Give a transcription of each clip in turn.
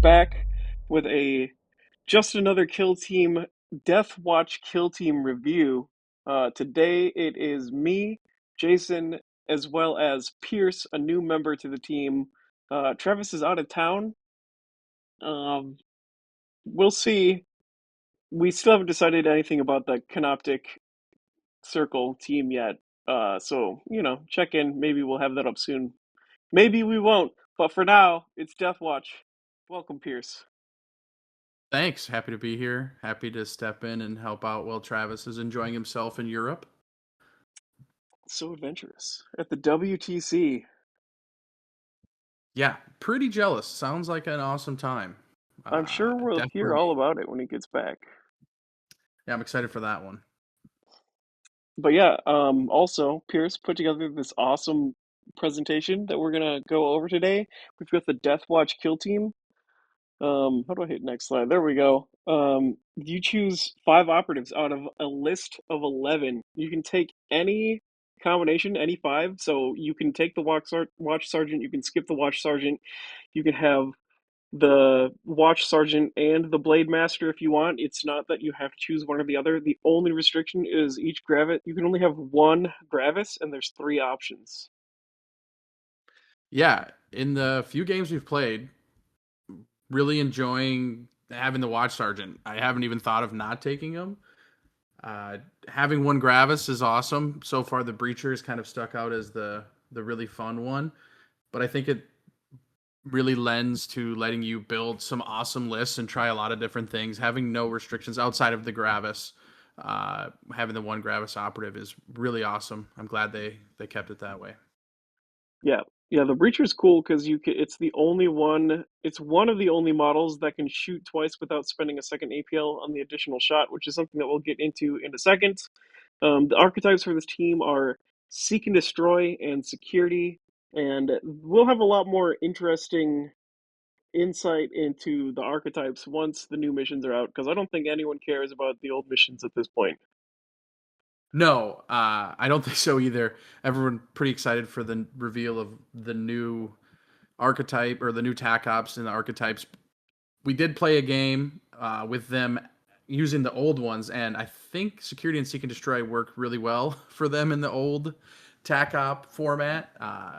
back with a just another Kill Team Deathwatch Kill Team review. Today it is me, Jason, as well as Pierce, a new member to the team. Travis is out of town. Um, we'll see. We still haven't decided anything about the Canoptic Circle team yet. So, check in. Maybe we'll have that up soon. Maybe we won't. But for now, it's Deathwatch. Welcome, Pierce. Thanks. Happy to be here. Happy to step in and help out while Travis is enjoying himself in Europe. So adventurous. At the WTC. Yeah, pretty jealous. Sounds like an awesome time. I'm sure we'll hear Definitely. all about it when he gets back. Yeah, I'm excited for that one. But yeah, also, Pierce put together this awesome presentation that we're gonna go over today. We've got the Deathwatch Kill Team. How do I hit next slide? There we go. You choose 5 operatives out of a list of 11. You can take any combination, any 5. So you can take the watch sergeant, you can skip the watch sergeant, you can have the watch sergeant and the blade master if you want. It's not that you have to choose one or the other. The only restriction is each gravis. You can only have one gravis, and there's 3 options. Yeah, in the few games we've played, really enjoying having the Watch Sergeant. I haven't even thought of not taking him. Having one Gravis is awesome. So far, the Breacher is kind of stuck out as the really fun one, but I think it really lends to letting you build some awesome lists and try a lot of different things. Having no restrictions outside of the Gravis, having the one Gravis operative is really awesome. I'm glad they kept it that way. Yeah, yeah. The breacher's cool because you can, it's the only one. It's one of the only models that can shoot twice without spending a second APL on the additional shot, which is something that we'll get into in a second. The archetypes for this team are Seek and Destroy and Security, and we'll have a lot more interesting insight into the archetypes once the new missions are out, because I don't think anyone cares about the old missions at this point. No, I don't think so either. Everyone pretty excited for the reveal of the new archetype or the new tac ops and the archetypes. We did play a game with them using the old ones, and I think Security and Seek and Destroy worked really well for them in the old tac op format.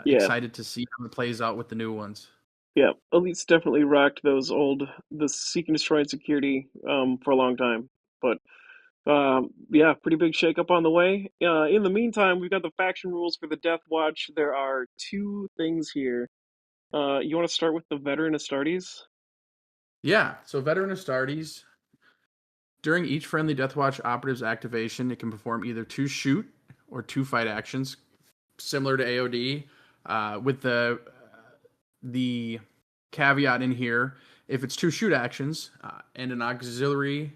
Yeah, Excited to see how it plays out with the new ones. yeah. Elites definitely rocked the Seek and Destroy and Security for a long time. But yeah, pretty big shakeup on the way. In the meantime, we've got the faction rules for the Death Watch. There are 2 things here. You want to start with the Veteran Astartes? Yeah, so Veteran Astartes, during each friendly Deathwatch operative's activation, it can perform either 2 shoot or 2 fight actions, similar to AOD, with the caveat in here: if it's 2 shoot actions and an auxiliary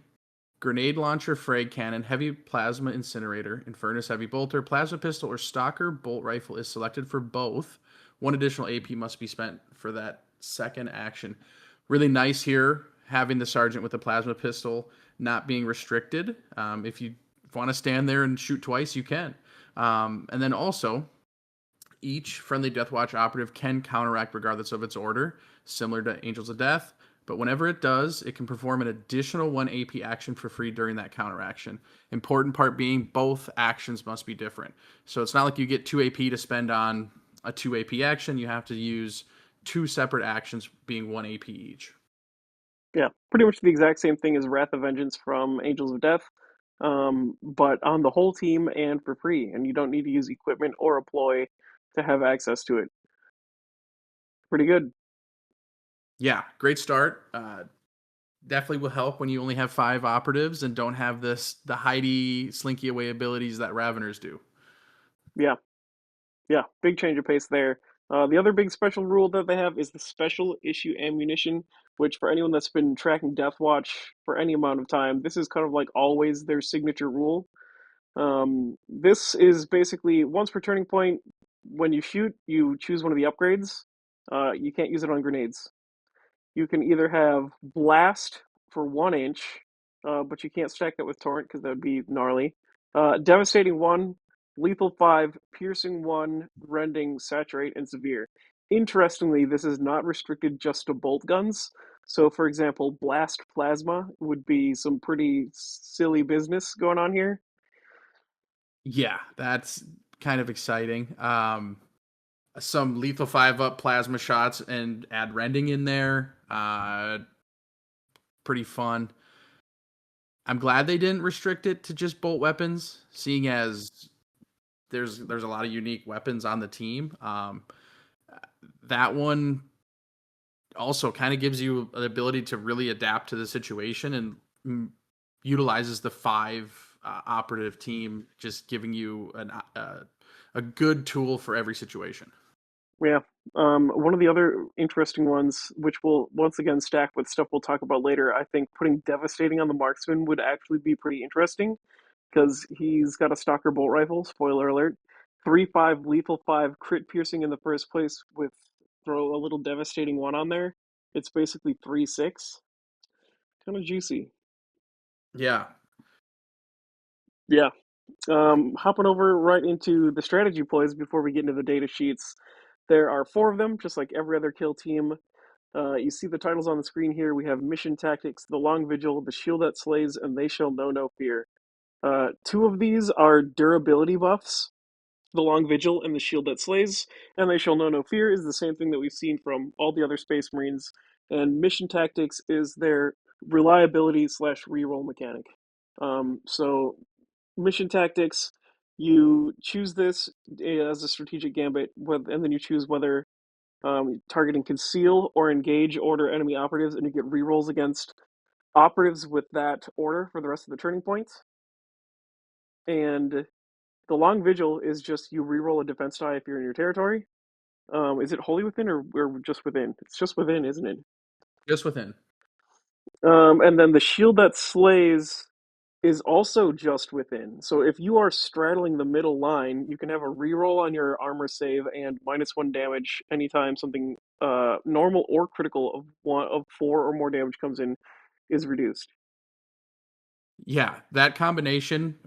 grenade launcher, frag cannon, heavy plasma incinerator, infernus heavy bolter, plasma pistol, or stalker bolt rifle is selected for both, one additional AP must be spent for that second action. Really nice here having the sergeant with the plasma pistol not being restricted. If you want to stand there and shoot twice, you can. And then also, each friendly Deathwatch operative can counteract regardless of its order, similar to Angels of Death. But whenever it does, it can perform an additional 1 AP action for free during that counteraction. Important part being both actions must be different. So it's not like you get 2 AP to spend on a 2 AP action. You have to use 2 separate actions being 1 AP each. Yeah, pretty much the exact same thing as Wrath of Vengeance from Angels of Death, but on the whole team and for free, and you don't need to use equipment or a ploy to have access to it. Pretty good. Yeah, great start. Definitely will help when you only have 5 operatives and don't have the hidey, slinky away abilities that Raveners do. Yeah, yeah, big change of pace there. The other big special rule that they have is the special issue ammunition, which for anyone that's been tracking Deathwatch for any amount of time, this is kind of like always their signature rule. This is basically once per turning point, when you shoot, you choose one of the upgrades. You can't use it on grenades. You can either have Blast for 1 inch, but you can't stack that with Torrent because that would be gnarly. Devastating 1, Lethal 5, Piercing 1, Rending, Saturate, and Severe. Interestingly, this is not restricted just to bolt guns. So, for example, blast plasma would be some pretty silly business going on here. Yeah, that's kind of exciting. Some lethal 5-up plasma shots and add rending in there. Pretty fun. I'm glad they didn't restrict it to just bolt weapons, seeing as there's a lot of unique weapons on the team. That one also kind of gives you the ability to really adapt to the situation and utilizes the five operative team, just giving you a good tool for every situation. Yeah. One of the other interesting ones, which will once again stack with stuff we'll talk about later, I think putting Devastating on the marksman would actually be pretty interesting because he's got a Stalker bolt rifle, spoiler alert, 3-5 lethal 5 crit piercing in the first place with throw a little Devastating 1 on there. It's basically 3-6. Kind of juicy. Yeah, Yeah. Hopping over right into the strategy plays before we get into the data sheets. There are four of them, just like every other kill team. You see the titles on the screen here. We have Mission Tactics, The Long Vigil, The Shield That Slays, and They Shall Know No Fear. Two of these are durability buffs, The Long Vigil and The Shield That Slays, and They Shall Know No Fear is the same thing that we've seen from all the other Space Marines, and Mission Tactics is their reliability slash reroll mechanic. So Mission Tactics, you choose this as a strategic gambit, and then you choose whether targeting conceal or engage order enemy operatives, and you get rerolls against operatives with that order for the rest of the turning points. And the long vigil is just you reroll a defense die if you're in your territory. Is it wholly within or just within? It's just within, isn't it? just within. And then the shield that slays is also just within. So if you are straddling the middle line, you can have a reroll on your armor save and -1 damage anytime something normal or critical of 4 or more damage comes in is reduced. Yeah, that combination.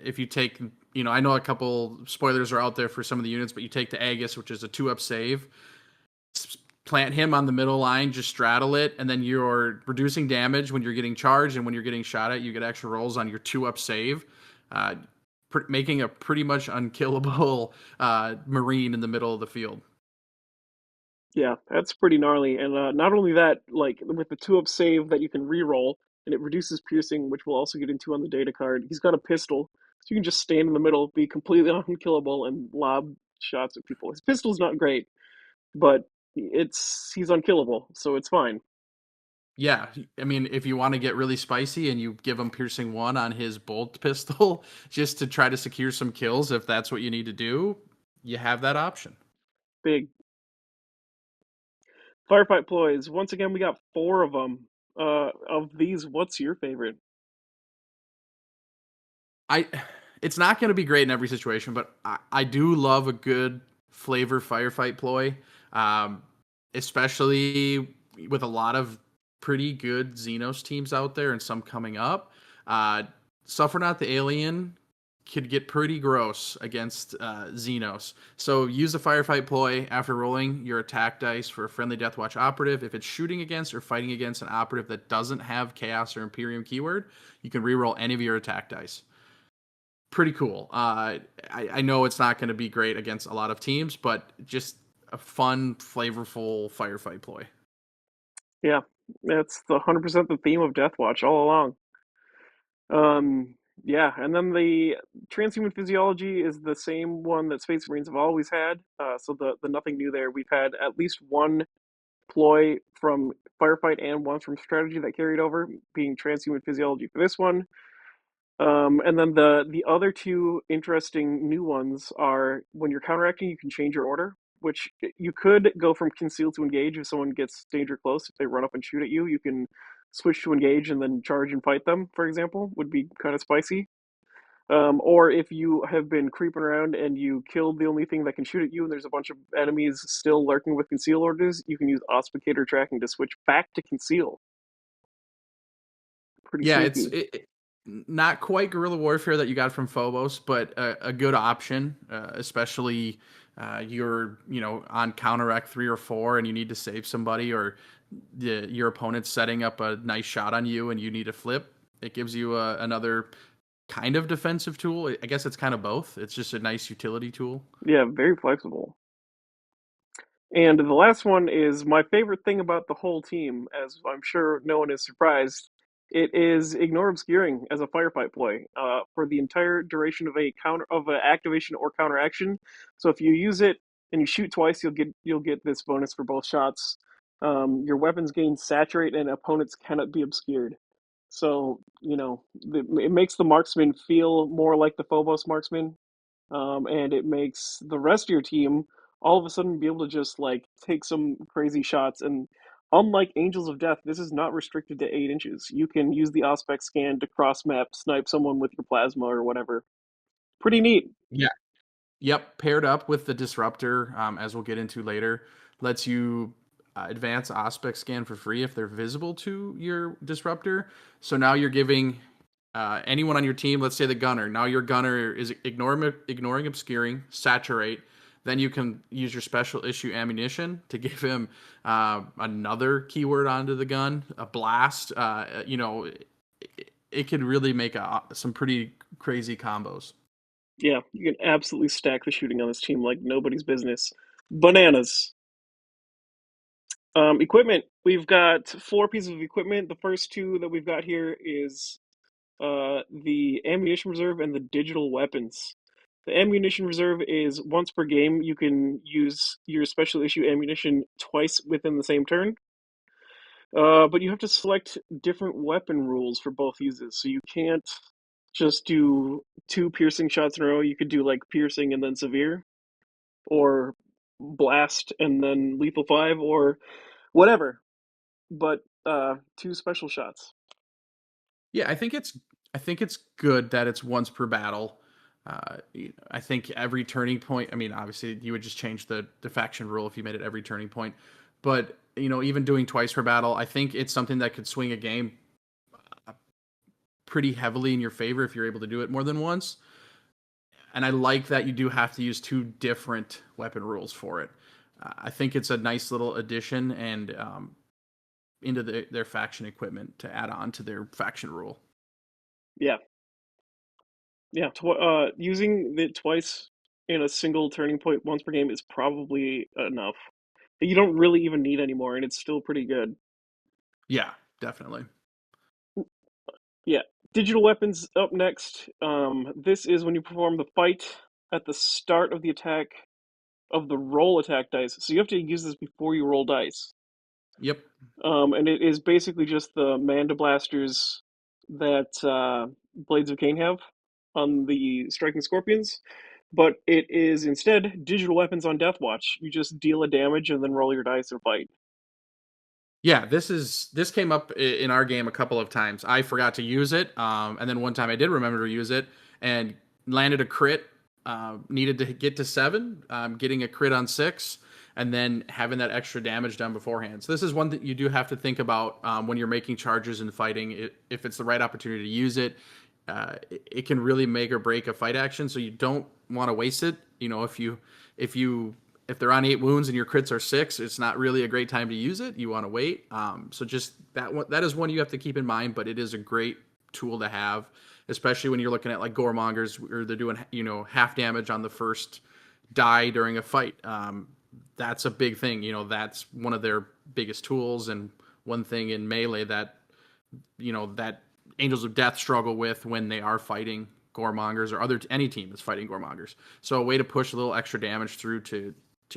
If you take, I know a couple spoilers are out there for some of the units, but you take the Agus, which is a 2-up save, plant him on the middle line, just straddle it, and then you're reducing damage when you're getting charged, and when you're getting shot at, you get extra rolls on your 2-up save, uh, making a pretty much unkillable Marine in the middle of the field. Yeah, that's pretty gnarly. And not only that, like with the 2-up save that you can reroll, and it reduces piercing, which we'll also get into on the data card. He's got a pistol, so you can just stand in the middle, be completely unkillable, and lob shots at people. His pistol's not great, but he's unkillable, so it's fine. Yeah, I mean, if you want to get really spicy and you give him piercing 1 on his bolt pistol just to try to secure some kills, if that's what you need to do, you have that option. Big firefight ploys. Once again, we got four of them. Of these, what's your favorite? I it's not going to be great in every situation, but I do love a good flavor firefight ploy, um, especially with a lot of pretty good Xenos teams out there and some coming up. Uh, Suffer Not the Alien could get pretty gross against Xenos. So use the firefight ploy after rolling your attack dice for a friendly Deathwatch operative. If it's shooting against or fighting against an operative that doesn't have Chaos or Imperium keyword, you can reroll any of your attack dice. Pretty cool. I know it's not going to be great against a lot of teams, but just a fun, flavorful firefight ploy. Yeah, that's the 100% the theme of Deathwatch all along. Yeah, and then the transhuman physiology is the same one that Space Marines have always had. So the nothing new there. We've had at least one ploy from firefight and one from strategy that carried over, being transhuman physiology for this one. And then the other two interesting new ones are when you're counteracting, you can change your order, which you could go from conceal to engage if someone gets danger close. If they run up and shoot at you, you can switch to engage and then charge and fight them, for example, would be kind of spicy. Or if you have been creeping around and you killed the only thing that can shoot at you and there's a bunch of enemies still lurking with conceal orders, you can use auspicator tracking to switch back to conceal. Pretty Yeah, sneaky. Not quite guerrilla warfare that you got from Phobos, but a good option, especially you're on counteract 3 or 4 and you need to save somebody, or your opponent's setting up a nice shot on you and you need to flip. It gives you another kind of defensive tool. I guess it's kind of both. It's just a nice utility tool. Yeah, very flexible. And the last one is my favorite thing about the whole team, as I'm sure no one is surprised. It is ignore obscuring as a firefight play for the entire duration of a counter of an activation or counteraction. So if you use it and you shoot twice, you'll get this bonus for both shots. Your weapons gain saturate and opponents cannot be obscured. So it makes the marksman feel more like the Phobos marksman, and it makes the rest of your team all of a sudden be able to just like take some crazy shots. And unlike Angels of Death, this is not restricted to 8 inches. You can use the Auspex scan to cross map snipe someone with your plasma or whatever. Pretty neat. Yeah. Yep, paired up with the disruptor, as we'll get into later, lets you advance aspect scan for free if they're visible to your disruptor. So now you're giving anyone on your team, let's say the gunner. Now your gunner is ignoring obscuring, saturate. Then you can use your special issue ammunition to give him another keyword onto the gun, a blast. It can really make some pretty crazy combos. Yeah, you can absolutely stack the shooting on this team like nobody's business. Bananas. Equipment. We've got 4 pieces of equipment. The first two that we've got here is the ammunition reserve and the digital weapons. The ammunition reserve is once per game. You can use your special issue ammunition twice within the same turn. But you have to select different weapon rules for both uses. So you can't just do 2 piercing shots in a row. You could do like piercing and then severe, or blast and then lethal 5, or whatever. But 2 special shots. Yeah, I think it's good that it's once per battle. I think every turning point. I mean, obviously, you would just change the faction rule if you made it every turning point. But even doing twice per battle, I think it's something that could swing a game pretty heavily in your favor if you're able to do it more than once. And I like that you do have to use 2 different weapon rules for it. I think it's a nice little addition and into their faction equipment to add on to their faction rule. Yeah, yeah. Using it twice in a single turning point once per game is probably enough. You don't really even need any more, and it's still pretty good. Yeah, definitely. Yeah. Digital weapons up next. This is when you perform the fight at the start of the attack of the roll attack dice. So you have to use this before you roll dice. Yep. And it is basically just the Manda blasters that Blades of Cain have on the Striking Scorpions. But it is instead digital weapons on Deathwatch. You just deal a damage and then roll your dice and fight. Yeah, this came up in our game a couple of times. I forgot to use it, and then one time I did remember to use it and landed a crit. Needed to get to 7, getting a crit on 6, and then having that extra damage done beforehand. So this is one that you do have to think about when you're making charges and fighting. If it's the right opportunity to use it, it can really make or break a fight action. So you don't want to waste it. If you if they're on 8 wounds and your crits are 6, it's not really a great time to use it. You want to wait. So just that is one you have to keep in mind, but it is a great tool to have, especially when you're looking at like goremongers where they're doing half damage on the first die during a fight. That's a big thing. That's one of their biggest tools, and one thing in melee that Angels of Death struggle with when they are fighting goremongers, or any team that's fighting goremongers. So a way to push a little extra damage through to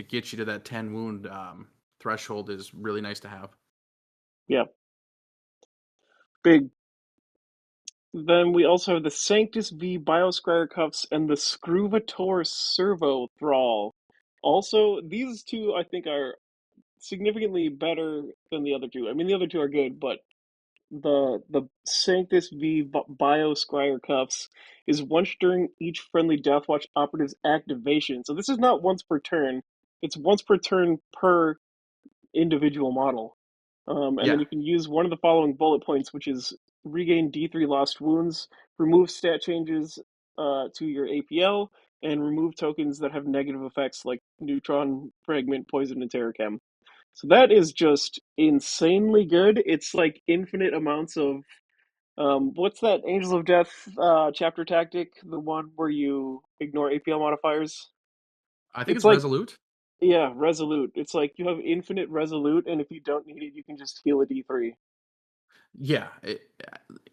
get you to that 10 wound threshold is really nice to have. Yeah, big. Then we also have the Sanctus V Bioscrier Cuffs and the Scruvator Servo Thrall. Also, these two I think are significantly better than the other two. I mean, the other two are good, but the Sanctus V Bioscrier Cuffs is once during each friendly Deathwatch operative's activation. So this is not once per turn; it's once per turn per individual model. And then Yeah. you can use one of the following bullet points, which is regain D3 lost wounds, remove stat changes to your APL, and remove tokens that have negative effects like neutron, fragment, poison, and terror chem. So that is just insanely good. It's like infinite amounts of what's that Angels of Death chapter tactic? The one where you ignore APL modifiers? I think It's it's like, Resolute. yeah, Resolute. It's like you have infinite Resolute, and if you don't need it, you can just heal a D3. Yeah,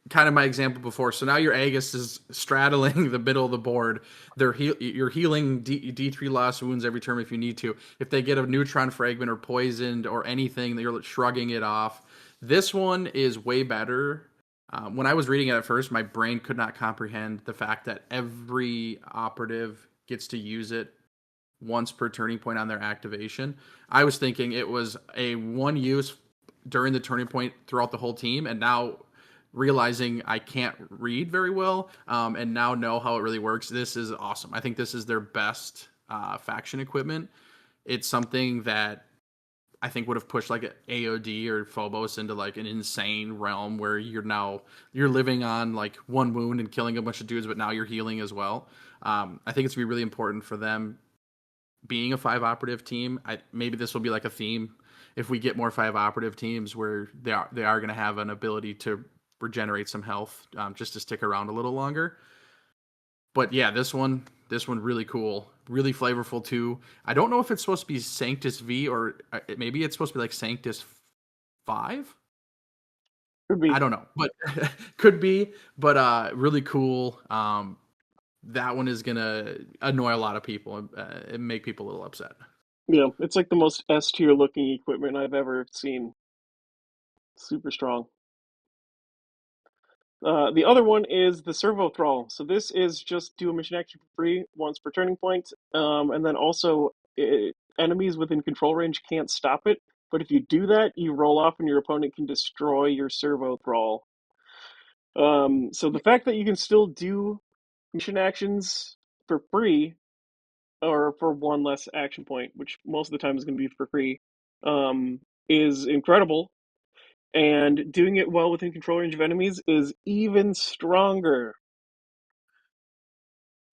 kind of my example before. So now your Aegis is straddling the middle of the board. You're healing D3 lost wounds every turn if you need to. If they get a neutron fragment or poisoned or anything, you're shrugging it off. This one is way better. When I was reading it at first, my brain could not comprehend the fact that every operative gets to use it once per turning point on their activation. I was thinking it was a one use during the turning point throughout the whole team, and now realizing I can't read very well, and now know how it really works. This is awesome. I think this is their best faction equipment. It's something that I think would have pushed like AOD or Phobos into like an insane realm where you're living on like one wound and killing a bunch of dudes, but now you're healing as well. I think it's gonna be really important for them being a five operative team. Maybe this will be like a theme if we get more five operative teams where they are going to have an ability to regenerate some health, just to stick around a little longer. But yeah, this one really cool, really flavorful too. I don't know if it's supposed to be Sanctus V or maybe it's supposed to be like Sanctus 5. Could I be. don't know, but could be. But really cool. That one is gonna annoy a lot of people and make people a little upset. Yeah, it's like the most S tier looking equipment I've ever seen. Super strong. The other one is the Servo Thrall. So this is just do a mission action for free once per turning point, and then also enemies within control range can't stop it. But if you do that, you roll off, and your opponent can destroy your Servo Thrall. So the fact that you can still do mission actions for free, or for one less action point, which most of the time is going to be for free, is incredible. And doing it well within control range of enemies is even stronger.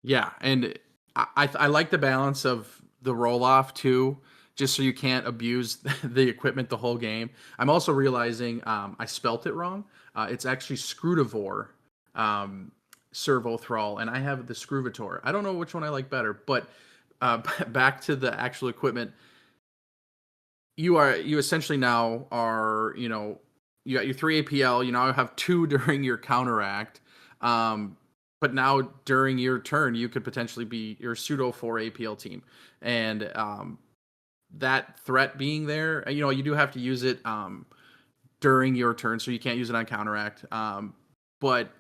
Yeah, and I like the balance of the roll off too, just so you can't abuse the equipment the whole game. I'm also realizing I spelt it wrong. It's actually Scrutivore, um, Servo Thrall, and I have the Scruvator. I don't know which one I like better, but back to the actual equipment. You essentially now are, you got your three APL. You now have two during your counteract. Um, but now during your turn, you could potentially be your pseudo four APL team, and that threat being there, you do have to use it during your turn, so you can't use it on counteract. But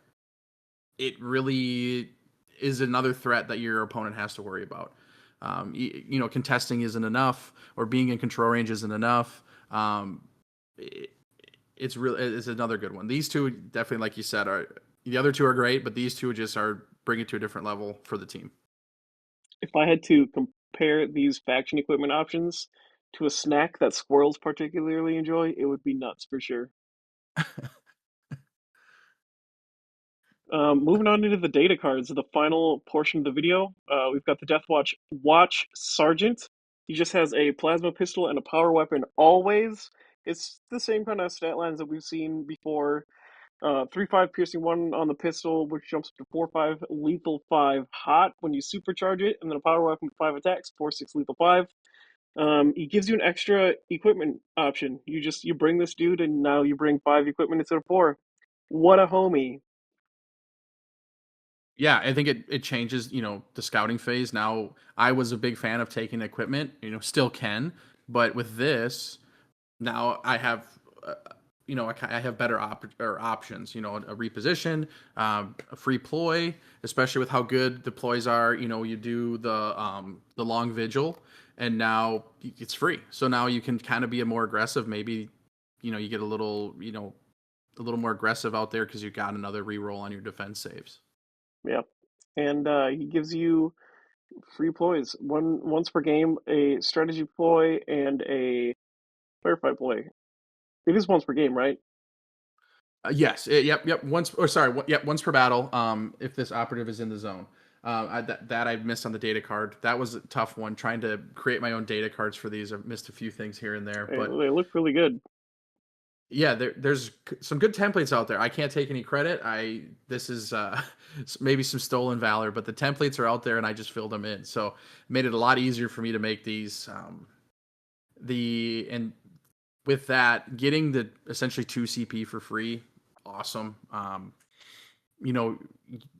it really is another threat that your opponent has to worry about. Contesting isn't enough, or being in control range isn't enough. It, it's another good one. These two definitely, like you said, are the other two are great, but these two just are bring it to a different level for the team. If I had to compare these faction equipment options to a snack that squirrels particularly enjoy, it would be nuts for sure. Moving on into the data cards, the final portion of the video, we've got the Deathwatch Watch Sergeant. He just has a plasma pistol and a power weapon always. It's the same kind of stat lines that we've seen before. 3-5 piercing 1 on the pistol, which jumps up to 4-5 lethal 5 hot when you supercharge it, and then a power weapon 5 attacks, 4-6 lethal 5. He gives you an extra equipment option. You bring this dude, and now you bring 5 equipment instead of 4. What a homie! Yeah, I think it changes, the scouting phase. Now, I was a big fan of taking equipment, still can, but with this, now I have, I have better options. A reposition, a free ploy, especially with how good the ploys are. You do the long vigil, and now it's free. So now you can kind of be a more aggressive. Maybe, you get a little more aggressive out there because you got another reroll on your defense saves. Yeah, and he gives you free ploys once per game, a strategy ploy and a firefight ploy. It is once per game, right? Yes. Yep. Once, or sorry. Yep. Once per battle. If this operative is in the zone. That I missed on the data card. That was a tough one. Trying to create my own data cards for these. I've missed a few things here and there, but They look really good. yeah, there's some good templates out there. I can't take any credit. I This is maybe some stolen valor, but the templates are out there, and I just filled them in. So made it a lot easier for me to make these. The and with that, getting the essentially two CP for free, awesome. You know,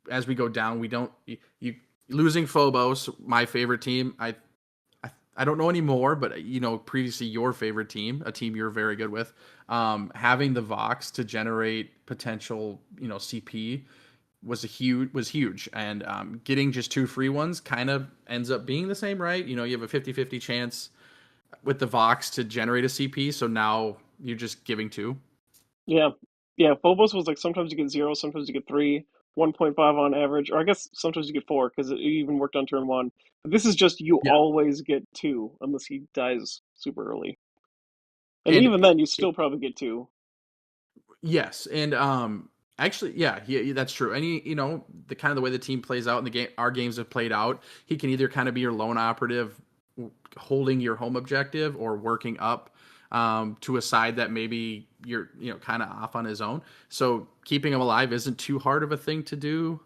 as we go down, we don't you losing Phobos, my favorite team. I don't know anymore, but previously your favorite team, a team you're very good with, having the Vox to generate potential, CP was huge, and getting just two free ones kind of ends up being the same, right? You have a 50-50 chance with the Vox to generate a CP, so now you're just giving two. Yeah, yeah. Phobos was like sometimes you get zero, sometimes you get three, 1.5 on average, or I guess sometimes you get four because it even worked on turn one. But this is just you Yeah, always get two unless he dies super early, and and even then you still probably get two. yes, and actually, yeah, that's true. Any, the kind of the way the team plays out in the game, our games have played out. He can either kind of be your lone operative, holding your home objective, or working up to a side that maybe you're, kind of off on his own. So keeping him alive isn't too hard of a thing to do.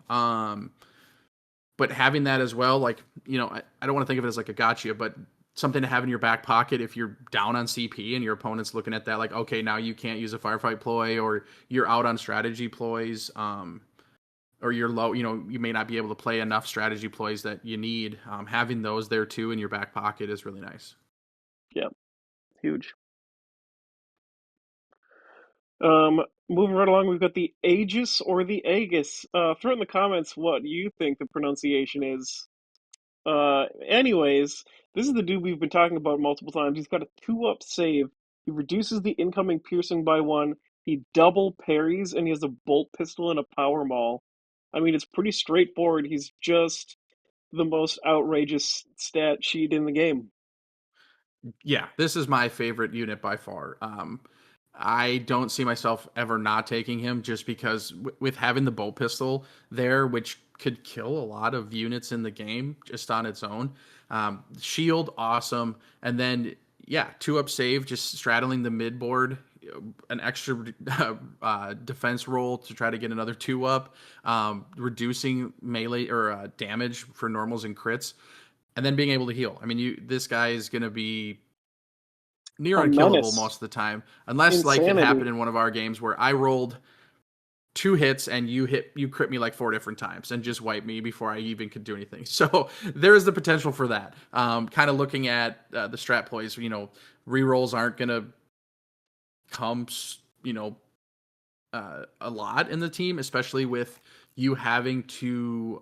But having that as well, like, I don't want to think of it as like a gotcha, but something to have in your back pocket if you're down on CP and your opponent's looking at that, like, okay, now you can't use a firefight ploy, or you're out on strategy ploys, or you're low, you may not be able to play enough strategy ploys that you need. Having those there too in your back pocket is really nice. Yeah, huge. Moving right along, we've got the Aegis or the Aegis. Throw in the comments what you think the pronunciation is. Anyways, this is the dude we've been talking about multiple times. He's got a 2-up save. He reduces the incoming piercing by one. He double parries, and he has a bolt pistol and a power maul. I mean, it's pretty straightforward. He's just the most outrageous stat sheet in the game. Yeah, this is my favorite unit by far. I don't see myself ever not taking him, just because with having the bolt pistol there, which could kill a lot of units in the game just on its own. Shield, awesome. And then, yeah, 2-up save, just straddling the mid board, an extra defense roll to try to get another 2-up, reducing melee or damage for normals and crits, and then being able to heal. I mean, this guy is going to be near A unkillable menace. most of the time, unless like it happened Insanity. in one of our games where I rolled two hits and you crit me like four different times and just wipe me before I even could do anything. So there is the potential for that. Kind of looking at the strat ploys, rerolls aren't gonna come, a lot in the team, especially with you having to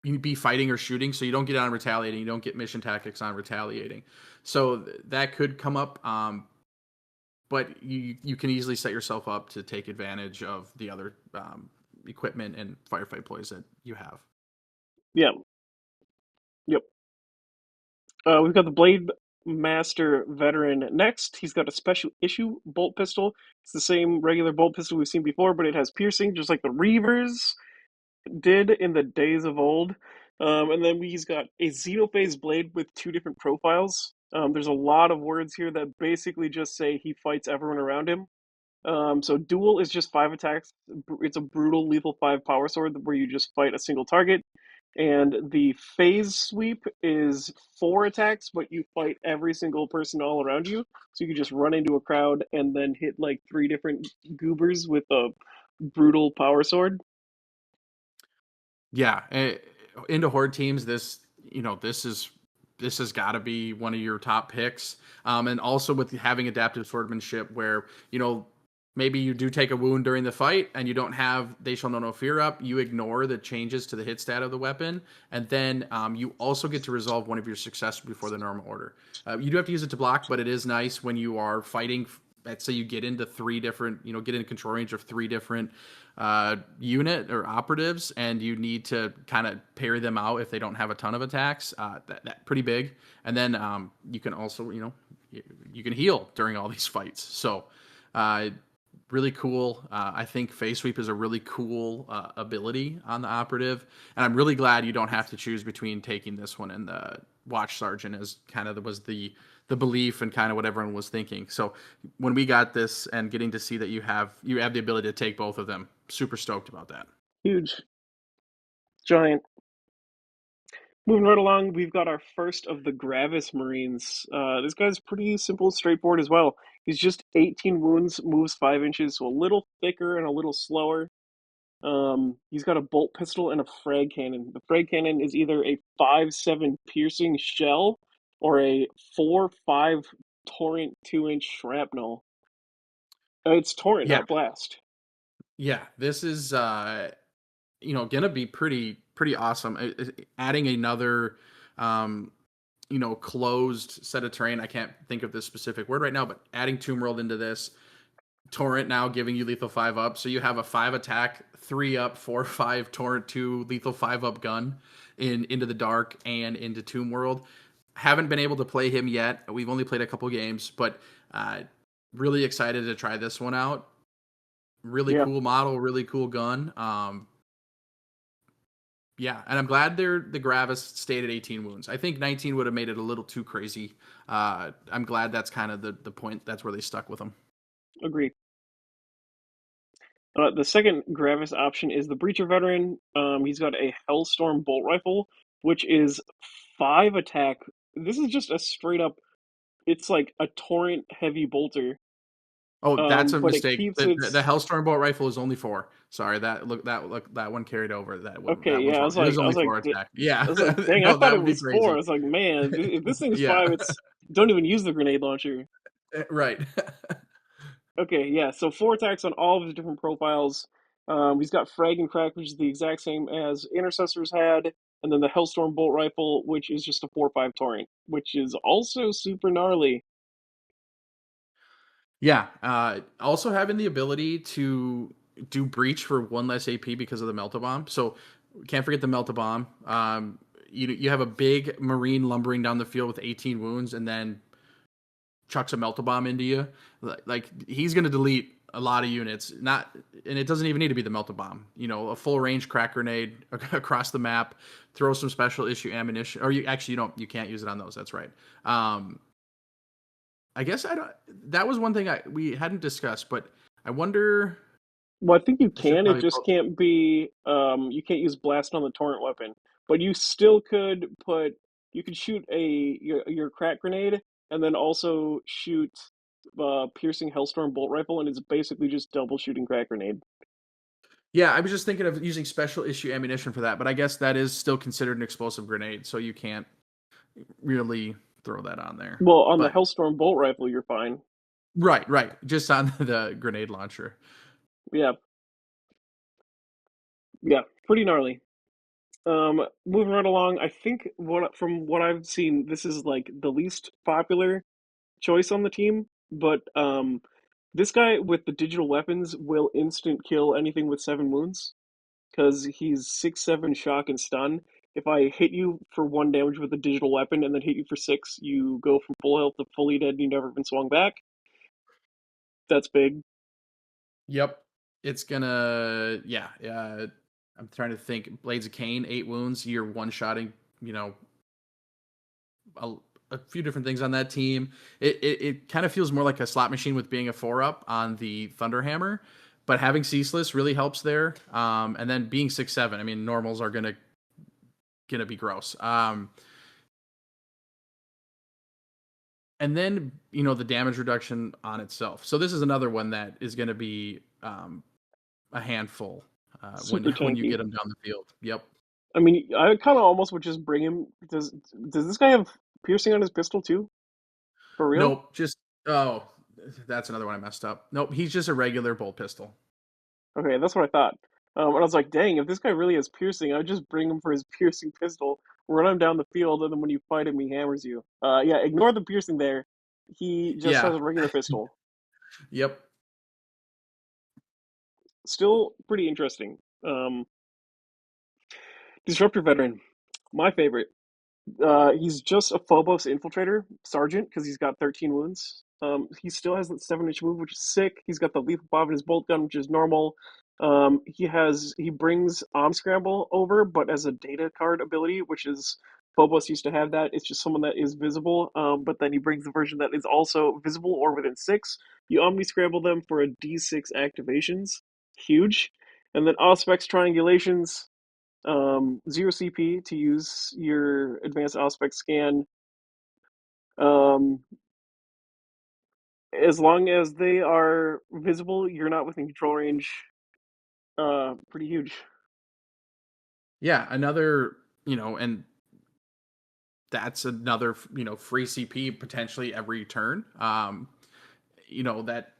you be fighting or shooting, so you don't get on retaliating, you don't get mission tactics on retaliating. So that could come up, but you can easily set yourself up to take advantage of the other equipment and firefight ploys that you have. Yeah. Yep. We've got the Blade Master Veteran next. He's got a special issue bolt pistol. It's the same regular bolt pistol we've seen before, but it has piercing, just like the Reavers did in the days of old. And then he's got a Xenophase blade with two different profiles. There's a lot of words here that basically just say he fights everyone around him. So duel is just 5 attacks. It's a brutal lethal 5 power sword where you just fight a single target. And the phase sweep is 4 attacks, but you fight every single person all around you. So you can just run into a crowd and then hit like 3 different goobers with a brutal power sword. Yeah, into horde teams, this has got to be one of your top picks. And also with having adaptive swordsmanship, where maybe you do take a wound during the fight and you don't have they shall know no fear up, you ignore the changes to the hit stat of the weapon, and then you also get to resolve one of your success before the normal order. You do have to use it to block, but it is nice when you are fighting. Let's say you get into three different, get in control range of three different unit or operatives, and you need to kind of parry them out if they don't have a ton of attacks. That pretty big, and then you can also you can heal during all these fights. So really cool. I think Face Sweep is a really cool ability on the operative, and I'm really glad you don't have to choose between taking this one and the Watch Sergeant, as kind of was the belief and kind of what everyone was thinking. So when we got this and getting to see that you have the ability to take both of them, super stoked about that. Huge, giant. Moving right along, we've got our first of the Gravis Marines. This guy's pretty simple, straightforward as well. He's just 18 wounds, moves 5 inches, so a little thicker and a little slower. He's got a bolt pistol and a frag cannon. The frag cannon is either a 5.7 piercing shell or a 4.5 torrent 2-inch shrapnel. It's torrent, Yeah, not blast. yeah. This is gonna be pretty awesome. Adding another closed set of terrain. I can't think of this specific word right now, but adding Tomb World into this, Torrent now giving you lethal 5 up. So you have a 5 attack, 3 up, 4/5 Torrent 2 lethal 5 up gun into the dark and into Tomb World. Haven't been able to play him yet. We've only played a couple games, but really excited to try this one out. Really Yeah, cool model, really cool gun. Yeah, and I'm glad the Gravis stayed at 18 wounds. I think 19 would have made it a little too crazy. I'm glad that's kind of the point. That's where they stuck with him. agree. The second Gravis option is the Breacher Veteran. He's got a Hellstorm bolt rifle, which is 5 attack. This is just a straight up, it's like a torrent heavy bolter. Oh, that's a But it mistake. keeps The its. Hellstorm bolt rifle is only 4. Sorry, that one carried over. Okay, That yeah, was wrong. It is only 4 attack. Yeah, I was like, dang, I no, thought that it would be was 4. I crazy. was like, man, if this thing's Yeah, 5, it's don't even use the grenade launcher. right. Okay, yeah, so 4 attacks on all of his different profiles. He's got Frag and Crack, which is the exact same as Intercessors had, and then the Hellstorm Bolt Rifle, which is just a 4/5 torrent, which is also super gnarly. Yeah. Also having the ability to do breach for 1 less AP because of the melt bomb. So can't forget the melt bomb. You have a big marine lumbering down the field with 18 wounds, and then chucks a melt bomb into you. Like he's going to delete a lot of units. Not, and it doesn't even need to be the melt bomb. A full range crack grenade across the map. Throw some special issue ammunition, or you can't use it on those. That's right. Um, I guess I don't. That was one thing we hadn't discussed, but I wonder. Well, I think you I should can. It probably. just can't be. You can't use blast on the torrent weapon, but you still could put. You could shoot your crack grenade, and then also shoot piercing Hellstorm bolt rifle, and it's basically just double shooting crack grenade. Yeah, I was just thinking of using special issue ammunition for that, but I guess that is still considered an explosive grenade, so you can't really throw that on there. Well, on the But Hellstorm bolt rifle, you're fine. right, just on the grenade launcher. Yeah, yeah, pretty gnarly. Moving right along, I think from what I've seen, this is like the least popular choice on the team, but this guy with the digital weapons will instant kill anything with 7 wounds because he's 6/7 shock and stun. If I hit you for 1 damage with a digital weapon and then hit you for 6, you go from full health to fully dead and you've never been swung back. That's big. Yep, it's gonna. Yeah, yeah. I'm trying to think. Blades of Cain, 8 wounds. You're one shotting. You know, a, a few different things on that team. It kind of feels more like a slot machine with being a 4 up on the Thunderhammer, but having Ceaseless really helps there. And then being 6/7. I mean, normals are gonna be gross. And then the damage reduction on itself. So this is another one that is going to be a handful when Super when you tanky. get them down the field. Yep. I mean, I kind of almost would just bring him. Does this guy have piercing on his pistol too? For real? Nope. Just oh, that's another one I messed up. Nope. He's just a regular bolt pistol. Okay, that's what I thought. And I was like, dang, if this guy really has piercing, I'd just bring him for his piercing pistol, run him down the field, and then when you fight him, he hammers you. Yeah, ignore the piercing there. He just has Yeah. a regular pistol. Yep. Still pretty interesting. Disruptor Veteran, my favorite. He's just a Phobos infiltrator sergeant because he's got 13 wounds. He still has that 7-inch move, which is sick. He's got the lethal bob in his bolt gun, which is normal. He brings Scramble over, but as a data card ability, which is Phobos used to have that. It's just someone that is visible. But then he brings the version that is also visible or within 6. You Omni Scramble them for a D6 activations. Huge. And then Auspex triangulations, 0 CP to use your advanced aspect scan. Um, as long as they are visible, you're not within control range. Pretty huge. Yeah, another, and that's another, free CP potentially every turn. That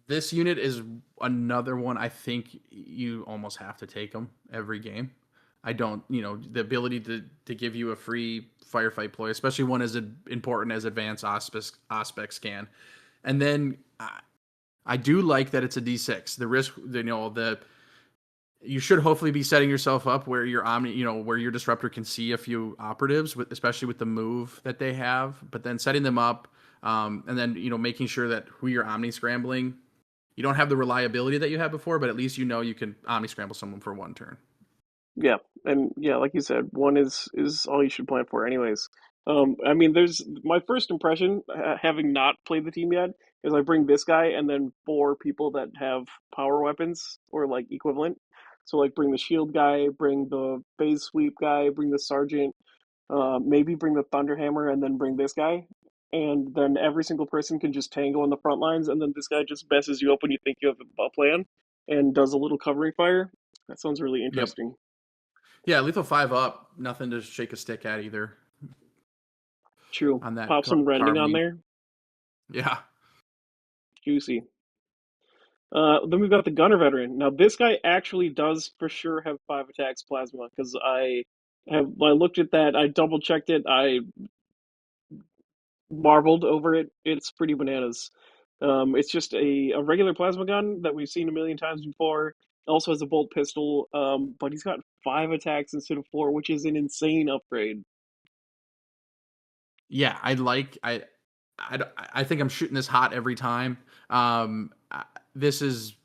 this unit is another one I think you almost have to take them every game. I don't, the ability to give you a free firefight ploy, especially one as important as advanced aspect scan. And then I do like that it's a D6. The risk, the you should hopefully be setting yourself up where your omni, where your disruptor can see a few operatives, especially with the move that they have. But then setting them up, and then making sure that who you're omni scrambling, you don't have the reliability that you had before, but at least you can omni scramble someone for one turn. Yeah, and yeah, like you said, one is all you should plan for, anyways. I mean, there's my first impression, having not played the team yet, is I bring this guy and then 4 people that have power weapons or like equivalent. So like bring the shield guy, bring the phase sweep guy, bring the sergeant, maybe bring the thunderhammer, and then bring this guy. And then every single person can just tango on the front lines, and then this guy just messes you up when you think you have a plan and does a little covering fire. That sounds really Yep. interesting. Yeah, lethal 5 up, nothing to shake a stick at either True. on that Pop some rending on carbine. there. Yeah. Juicy. Then we've got the Gunner Veteran. Now, this guy actually does for sure have 5 attacks plasma because I looked at that, I double checked it, I marveled over it. It's pretty bananas. It's just a regular plasma gun that we've seen a million times before. Also has a bolt pistol, but he's got 5 attacks instead of 4, which is an insane upgrade. Yeah, I think I'm shooting this hot every time. This is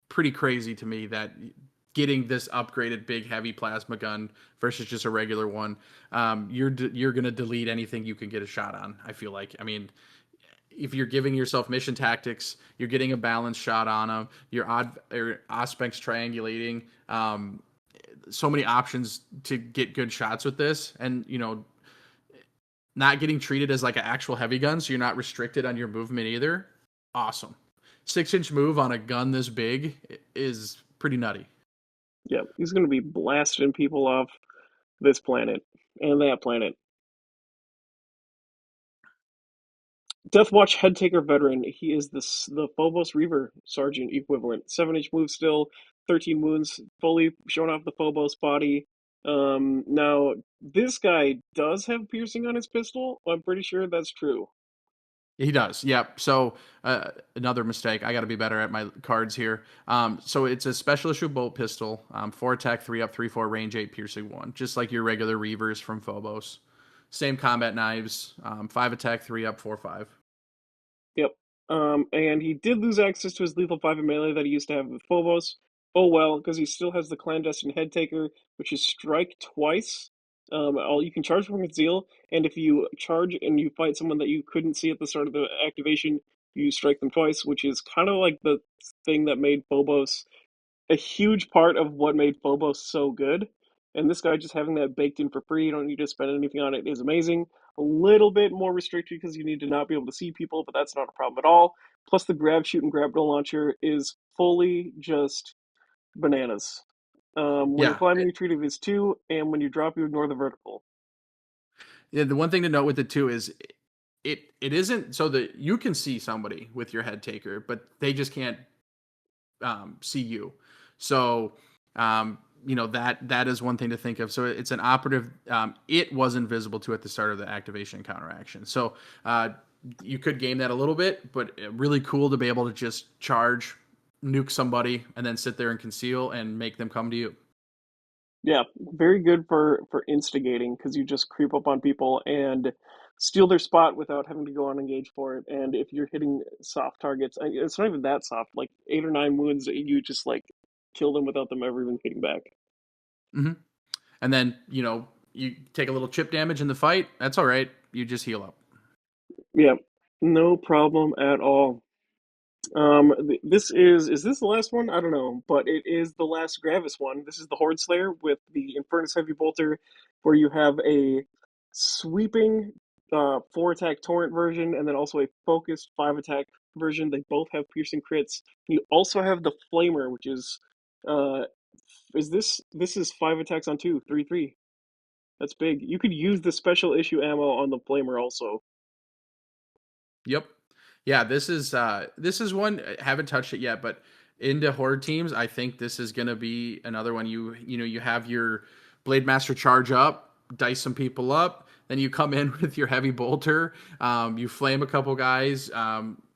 pretty crazy to me that getting this upgraded big heavy plasma gun versus just a regular one, you're gonna delete anything you can get a shot on. I feel like. I mean, if you're giving yourself mission tactics, you're getting a balanced shot on them. Your odd or aspects triangulating. So many options to get good shots with this, and not getting treated as like an actual heavy gun, so you're not restricted on your movement either. Awesome. 6-inch move on a gun this big is pretty nutty. Yeah, he's going to be blasting people off this planet and that planet. Deathwatch Headtaker Veteran. He is the Phobos Reaver Sergeant equivalent. 7-inch move still, 13 wounds, fully showing off the Phobos body. Now, this guy does have piercing on his pistol. I'm pretty sure that's true. He does. Yep. So another mistake. I got to be better at my cards here. So it's a special issue bolt pistol. 4 attack, 3 up, 3/4 range, 8 piercing, 1. Just like your regular Reavers from Phobos. Same combat knives. 5 attack, 3 up, 4/5. Yep. And he did lose access to his lethal 5 in melee that he used to have with Phobos. Oh well, because he still has the clandestine head taker, which is strike twice. All you can charge from conceal, and if you charge and you fight someone that you couldn't see at the start of the activation, you strike them twice, which is kind of like the thing that made Phobos a huge part of what made Phobos so good. And this guy just having that baked in for free, you don't need to spend anything on it, is amazing. A little bit more restricted because you need to not be able to see people, but that's not a problem at all. Plus, the grab, shoot, and grab door launcher is fully just bananas. When you're Yeah. climbing, you treat it as 2, and when you drop, you ignore the vertical. Yeah. The one thing to note with it too is it isn't so that you can see somebody with your head taker, but they just can't see you. So that is one thing to think of. So it's an operative. It was invisible to at the start of the activation counteraction. So you could game that a little bit, but really cool to be able to just charge, nuke somebody, and then sit there and conceal and make them come to you. Yeah, very good for instigating because you just creep up on people and steal their spot without having to go on engage for it. And if you're hitting soft targets, it's not even that soft, like 8 or 9 wounds, you just like kill them without them ever even hitting back. Hmm. And then you take a little chip damage in the fight. That's all right. You just heal up. Yeah, no problem at all. This is this the last one? I don't know, but it is the last Gravis one. This is the Horde Slayer with the Infernus Heavy Bolter, where you have a sweeping 4 attack torrent version, and then also a focused 5 attack version. They both have piercing crits. You also have the Flamer, which uh this is 5 attacks on 2, 3. That's big. You could use the special issue ammo on the Flamer also. Yep. Yeah, this is one haven't touched it yet, but into horde teams, I think this is gonna be another one. You have your Blade Master charge up, dice some people up, then you come in with your heavy bolter, you flame a couple guys,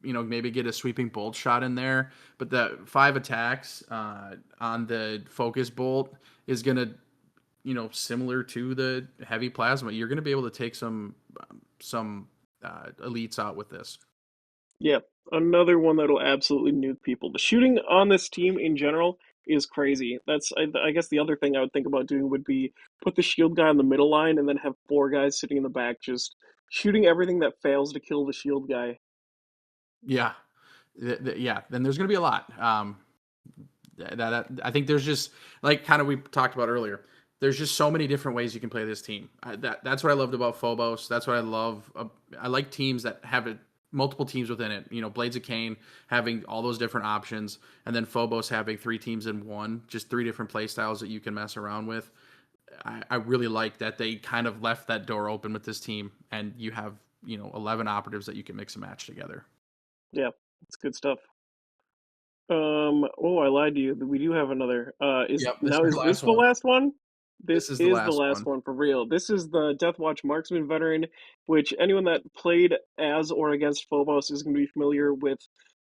maybe get a sweeping bolt shot in there. But the 5 attacks on the focus bolt is gonna, similar to the heavy plasma, you're gonna be able to take some elites out with this. Yeah, another one that'll absolutely nuke people. The shooting on this team in general is crazy. I guess the other thing I would think about doing would be put the shield guy on the middle line and then have 4 guys sitting in the back just shooting everything that fails to kill the shield guy. Yeah, yeah. Then there's going to be a lot. I think there's just like kind of we talked about earlier. There's just so many different ways you can play this team. That's what I loved about Phobos. That's what I love. I like teams that have multiple teams within it. Blades of Cain having all those different options, and then Phobos having 3 teams in one, just 3 different play styles that you can mess around with. I really like that they kind of left that door open with this team, and you have 11 operatives that you can mix and match together. Yeah, it's good stuff. Oh, I lied to you. We do have another. Yep, this Is is the this last the one. last one? This This is the is the last last one. one for real. This is the Deathwatch Marksman veteran, which anyone that played as or against Phobos is going to be familiar with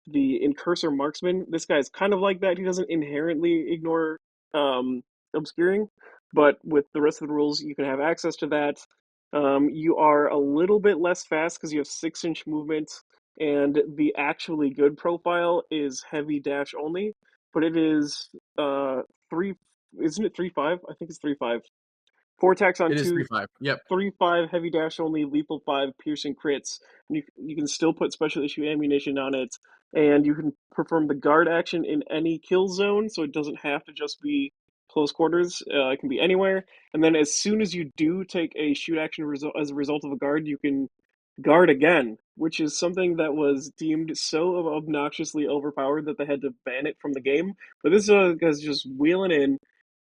the Incursor Marksman. This guy's kind of like that. He doesn't inherently ignore um, obscuring, but with the rest of the rules, you can have access to that. You are a little bit less fast because you have 6-inch movement, and the actually good profile is heavy dash only, but it is 3, isn't it 3-5? I think it's 3-5. 4 attacks on It is 2, 3-5. Yep. 3-5 heavy dash only, lethal 5, piercing crits. You can still put special issue ammunition on it, and you can perform the guard action in any kill zone, so it doesn't have to just be close quarters. It can be anywhere. And then as soon as you do take a shoot action as a result of a guard, you can guard again, which is something that was deemed so obnoxiously overpowered that they had to ban it from the game. But this guy's just wheeling in,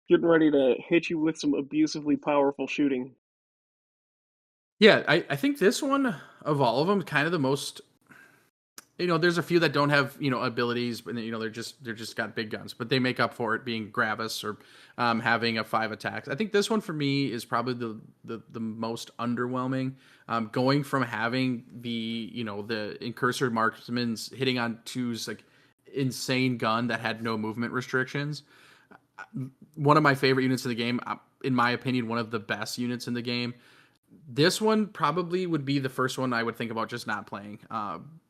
getting ready to hit you with some abusively powerful shooting. Yeah, I think this one of all of them kind of the most. There's a few that don't have abilities, but they're just got big guns, but they make up for it being Gravis or having a 5 attacks. I think this one for me is probably the most underwhelming. Going from having the incursor marksman's hitting on twos like insane gun that had no movement restrictions. One of my favorite units in the game, in my opinion, one of the best units in the game. This one probably would be the first one I would think about just not playing.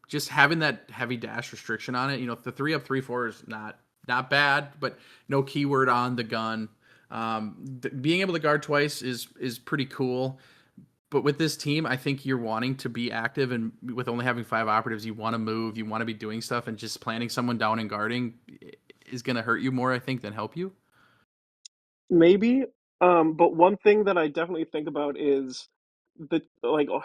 Just having that heavy dash restriction on it. The 3 up 3-4 is not bad, but no keyword on the gun. Being able to guard twice is pretty cool. But with this team, I think you're wanting to be active, and with only having 5 operatives, you want to move, you want to be doing stuff, and just planting someone down and guarding is going to hurt you more, I think, than help you. Maybe. But one thing that I definitely think about is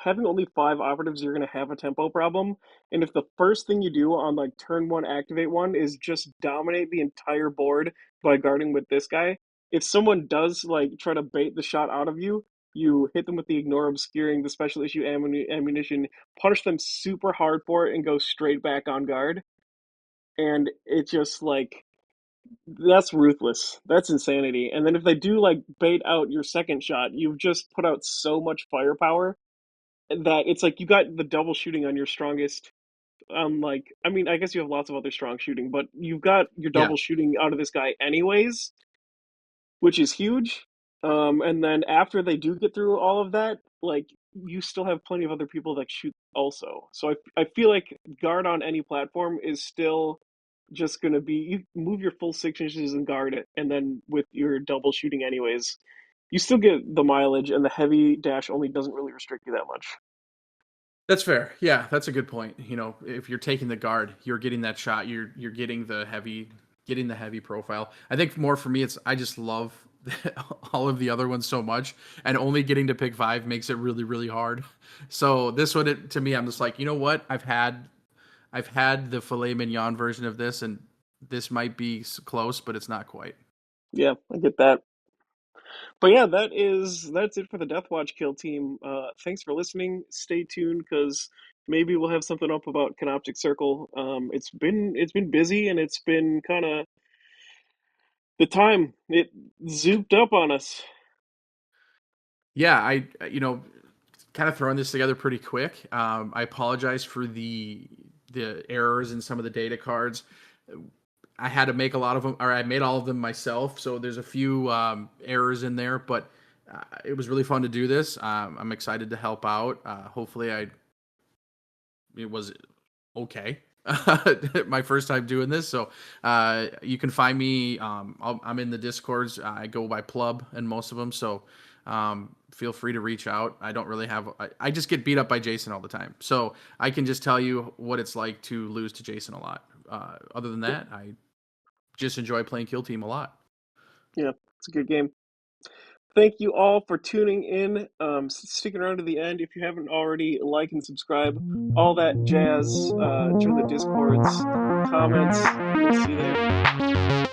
having only 5 operatives, you're gonna have a tempo problem. And if the first thing you do on like turn one, activate one is just dominate the entire board by guarding with this guy, if someone does like try to bait the shot out of you, you hit them with the ignore obscuring, the special issue ammunition, punish them super hard for it, and go straight back on guard. And it just like that's ruthless. That's insanity. And then if they do like bait out your second shot, you've just put out so much firepower that it's like you got the double shooting on your strongest. Like I mean, I guess you have lots of other strong shooting, but you've got your Yeah. double shooting out of this guy anyways, which is huge. And then after they do get through all of that, like you still have plenty of other people that shoot also. So I feel like guard on any platform is still just gonna be you move your full 6 inches and guard it, and then with your double shooting anyways, you still get the mileage, and the heavy dash only doesn't really restrict you that much. That's fair. Yeah, that's a good point. If you're taking the guard, you're getting that shot. You're getting the heavy profile. I think more for me, it's I just love all of the other ones so much, and only getting to pick five makes it really really hard. So this one, to me, I'm just like, you know what? I've had the filet mignon version of this, and this might be close, but it's not quite. Yeah, I get that. But yeah, that's it for the Deathwatch kill team. Thanks for listening. Stay tuned because maybe we'll have something up about Canoptic Circle. It's been busy and it's been kind of the time it zooped up on us. Yeah, kind of throwing this together pretty quick. I apologize for the errors in some of the data cards. I had to make a lot of them, or I made all of them myself. So there's a few errors in there, but it was really fun to do this. I'm excited to help out. Hopefully, it was okay. My first time doing this, so you can find me. I'm in the discords. I go by Plub and most of them, so feel free to reach out. I don't really have. I just get beat up by Jason all the time, so I can just tell you what it's like to lose to Jason a lot. Other than that, I just enjoy playing Kill Team a lot. Yeah, it's a good game. Thank you all for tuning in, sticking around to the end. If you haven't already, like and subscribe, all that jazz. Join the discords, comments. We'll see you there.